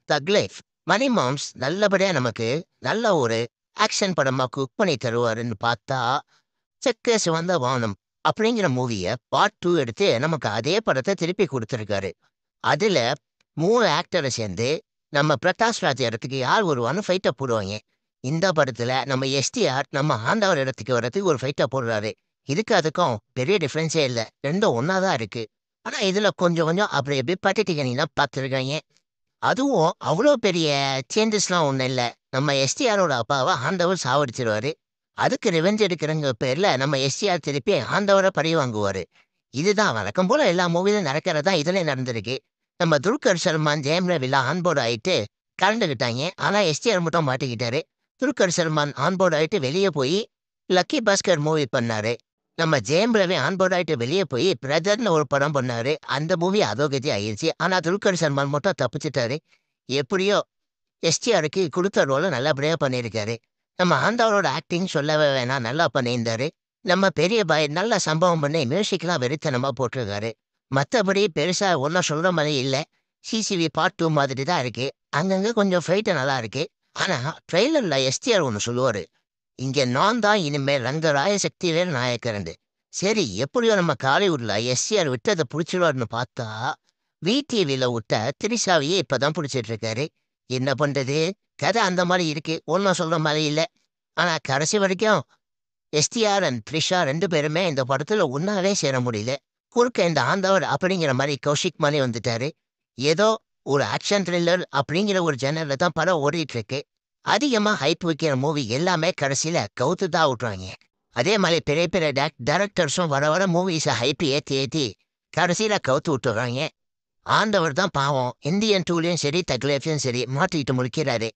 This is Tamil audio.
தக் லைஃப். மணி மாம்ஸ் நல்லபடியா நமக்கு நல்ல ஒரு ஆக்ஷன் படமா குக் பண்ணி தருவாருன்னு பார்த்தா, செக்க சிவந்த வானம் அப்படிங்கிற மூவிய பார்ட் 2 எடுத்து நமக்கு அதே படத்த திருப்பி குடுத்திருக்காரு. அதுல 3 ஆக்டர சேர்ந்து நம்ம பிரகாஷ் ராஜ் இடத்துக்கு யார் வருவான்னு ஃபைட்ட போடுவாய்ங்க. இந்த படத்துல நம்ம எஸ்டிஆர் நம்ம ஆண்டவர் இடத்துக்கு வரதுக்கு ஒரு ஃபைட்ட போடுறாரு. இதுக்கு அதுக்கும் பெரிய டிஃபரன்ஸே இல்ல. 2ம் ஒண்ணா தான் இருக்கு. ஆனா இதுல கொஞ்சம் கொஞ்சம் அப்படி இப்படி பட்டிட்டிங்கனிலாம் பார்த்துருக்காய்ங்க. அதுவும் அவ்வளோ பெரிய சேஞ்சஸ்லாம் ஒண்ணும் இல்ல. நம்ம எஸ்டிஆரோட அப்பாவ ஆண்டவர் சாவடிச்சுருவாரு. அதுக்கு ரிவெஞ்ச் எடுக்கிறங்கிற பேர்ல நம்ம எஸ்டிஆர் திருப்பி ஆண்டவர பழி வாங்குவாரு. இதுதான் வழக்கம் போல எல்லா மூவிலும் நடக்கிறது தான் இதுலயும் நடந்திருக்கு. நம்ம துல்கர் சல்மான், ஜெயம் ரவிலாம் ஆன்போர்ட் ஆயிட்டு கலந்துக்கிட்டாய்ங்க. ஆனா எஸ்டிஆர் மட்டும் மாட்டிக்கிட்டாரு. துல்கர் சல்மான் ஆன்போர்ட் ஆயிட்டு வெளிய போயி லக்கி பாஸ்கர் மூவி பண்ணாரு. நம்ம ஜெயம் ரவி ஆன்போர்ட் ஆயிட்டு வெளிய போய் பிரதர்ன்னு ஒரு படம் பண்ணாரு. அந்த மூவி அதோகதி ஆயிருச்சு. ஆனா துல்கர் சல்மான் மட்டும் தப்பிச்சுட்டாரு. எப்படியோ எஸ்டிஆருக்கு குடுத்த ரோல நல்லபடியா பண்ணியிருக்காரு. நம்ம ஆண்டவரோட ஆக்டிங் சொல்லவே வேணாம். நல்லா பண்ணியிருந்தாரு. நம்ம பெரிய பாய் நல்லா சம்பவம் பண்ணி மியூசிக்லாம் வெறித்தனமா போட்டிருக்காரு. மத்தபடி பெருசா ஒண்ணும் சொல்ற மாரி இல்ல. சிசிவி பார்ட் 2 மாதிரி தான் இருக்கு. அங்கங்க கொஞ்சம் ஃபைட் நல்லா இருக்கு. ஆனா ட்ரெய்லர்ல எஸ்டிஆர் ஒண்ணு சொல்லுவாரு. இங்க நான் தான் இனிமே ரங்கராய சக்திவேல் நாயக்கர்ண்டு. சரி எப்படியோ நம்ம காலிவுட்ல எஸ்டிஆர் விட்டத புடிச்சிருவாருன்னு பார்த்தா, விடிவில விட்ட திரிஷாவையே இப்பதான் புடிச்சிட்டு இருக்காரு. என்ன பண்றது? கதை அந்த மாரி இருக்கு. ஒண்ணும் சொல்ற மாரி இல்ல. ஆனா கடைசி வரைக்கும் எஸ்டிஆர் அண்ட் த்ரிஷா 2 பேருமே இந்த படத்துல ஒண்ணாவே சேர முடியல. குறுக்க இந்த ஆண்டவர் அப்படிங்கிற மாரி கௌஷிக் மாரி வந்துட்டாரு. ஏதோ ஒரு ஆக்ஷன் த்ரில்லர் அப்படிங்கிற ஒரு ஜன்னர்ல தான் படம் ஓடிட்டு இருக்கு. அதிகமா ஹைப் வைக்கிற மூவி எல்லாமே கடைசியில கவுத்து தான் விட்டுறாங்க. அதே மாரி பெரிய பெரிய டைரக்டர்ஸும் வர வர மூவிஸ ஹைப் ஏத்தி ஏத்தி கடைசியில கவுத்து விட்டுறாங்க. ஆண்டவர் தான் பாவம். இந்தியன் 2லயும் சரி, தக் லைஃப்லயும் சரி மாட்டிக்கிட்டு முழிக்கிறாரு.